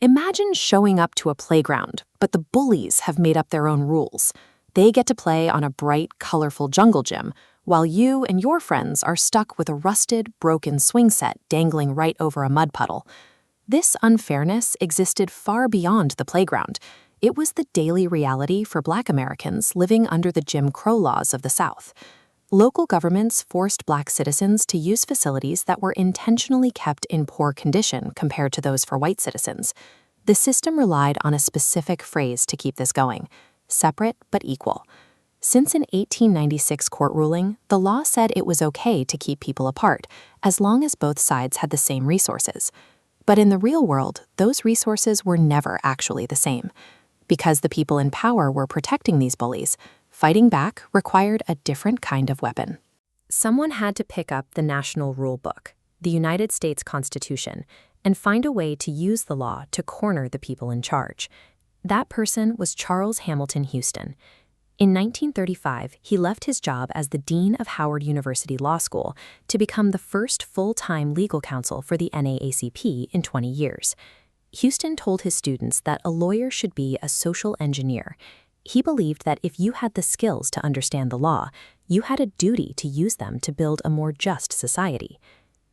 Imagine showing up to a playground, but the bullies have made up their own rules. They get to play on a bright, colorful jungle gym, while you and your friends are stuck with a rusted, broken swing set dangling right over a mud puddle. This unfairness existed far beyond the playground. It was the daily reality for Black Americans living under the Jim Crow laws of the South. Local governments forced Black citizens to use facilities that were intentionally kept in poor condition compared to those for white citizens. The system relied on a specific phrase to keep this going: separate but equal. Since an 1896 court ruling, the law said it was okay to keep people apart, as long as both sides had the same resources. But in the real world, those resources were never actually the same. Because the people in power were protecting these bullies, fighting back required a different kind of weapon. Someone had to pick up the National Rule Book, the United States Constitution, and find a way to use the law to corner the people in charge. That person was Charles Hamilton Houston. In 1935, he left his job as the dean of Howard University Law School to become the first full-time legal counsel for the NAACP in 20 years. Houston told his students that a lawyer should be a social engineer. He believed that if you had the skills to understand the law, you had a duty to use them to build a more just society.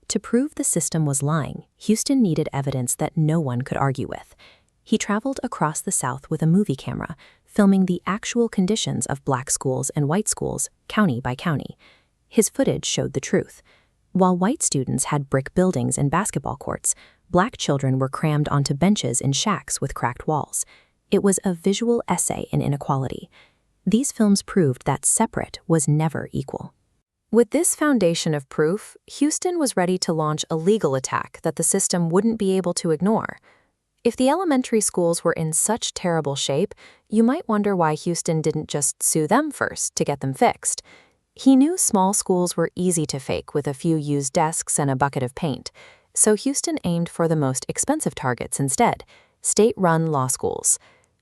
To prove the system was lying, Houston needed evidence that no one could argue with. He traveled across the South with a movie camera, filming the actual conditions of Black schools and white schools, county by county. His footage showed the truth. While white students had brick buildings and basketball courts, Black children were crammed onto benches in shacks with cracked walls. It was a visual essay in inequality. These films proved that separate was never equal. With this foundation of proof, Houston was ready to launch a legal attack that the system wouldn't be able to ignore. If the elementary schools were in such terrible shape, you might wonder why Houston didn't just sue them first to get them fixed. He knew small schools were easy to fake with a few used desks and a bucket of paint, so Houston aimed for the most expensive targets instead: state-run law schools.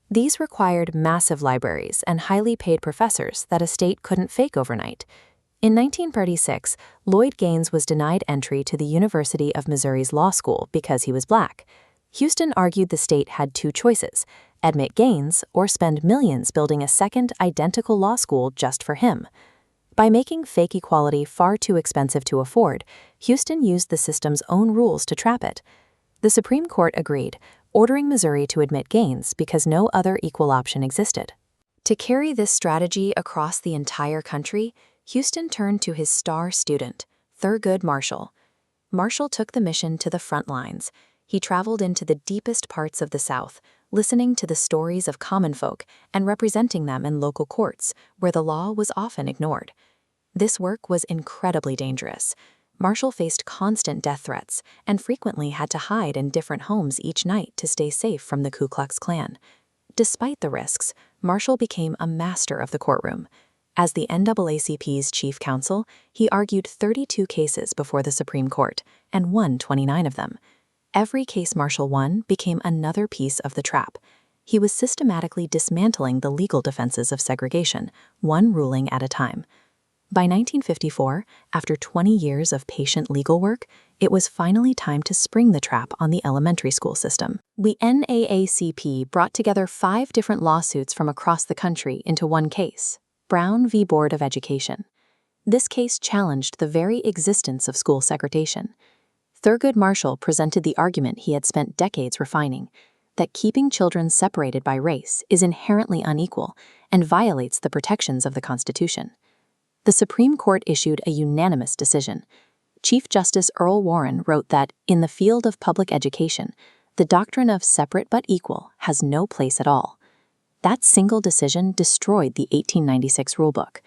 These required massive libraries and highly paid professors that a state couldn't fake overnight. In 1936, Lloyd Gaines was denied entry to the University of Missouri's law school because he was Black. Houston argued the state had two choices: admit Gaines or spend millions building a second identical law school just for him. By making fake equality far too expensive to afford, Houston used the system's own rules to trap it. The Supreme Court agreed, ordering Missouri to admit Gaines because no other equal option existed. To carry this strategy across the entire country, Houston turned to his star student, Thurgood Marshall. Marshall took the mission to the front lines. He traveled into the deepest parts of the South, listening to the stories of common folk and representing them in local courts, where the law was often ignored. This work was incredibly dangerous. Marshall faced constant death threats and frequently had to hide in different homes each night to stay safe from the Ku Klux Klan. Despite the risks, Marshall became a master of the courtroom. As the NAACP's chief counsel, he argued 32 cases before the Supreme Court and won 29 of them. Every case Marshall won became another piece of the trap. He was systematically dismantling the legal defenses of segregation, one ruling at a time. By 1954, after 20 years of patient legal work, it was finally time to spring the trap on the elementary school system. The NAACP brought together 5 different lawsuits from across the country into one case: Brown v. Board of Education. This case challenged the very existence of school segregation. Thurgood Marshall presented the argument he had spent decades refining, that keeping children separated by race is inherently unequal and violates the protections of the Constitution. The Supreme Court issued a unanimous decision. Chief Justice Earl Warren wrote that, in the field of public education, the doctrine of separate but equal has no place at all. That single decision destroyed the 1896 rulebook.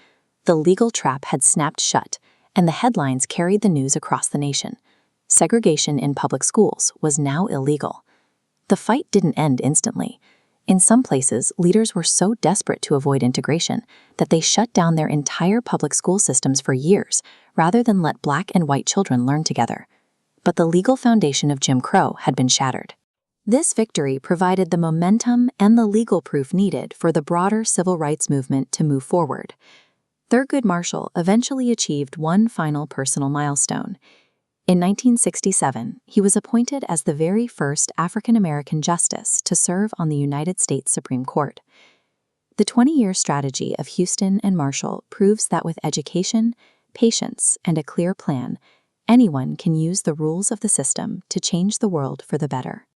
The legal trap had snapped shut, and the headlines carried the news across the nation. Segregation in public schools was now illegal. The fight didn't end instantly. In some places, leaders were so desperate to avoid integration that they shut down their entire public school systems for years, rather than let Black and white children learn together. But the legal foundation of Jim Crow had been shattered. This victory provided the momentum and the legal proof needed for the broader civil rights movement to move forward. Thurgood Marshall eventually achieved one final personal milestone. In 1967, he was appointed as the very first African-American justice to serve on the United States Supreme Court. The 20-year strategy of Houston and Marshall proves that with education, patience, and a clear plan, anyone can use the rules of the system to change the world for the better.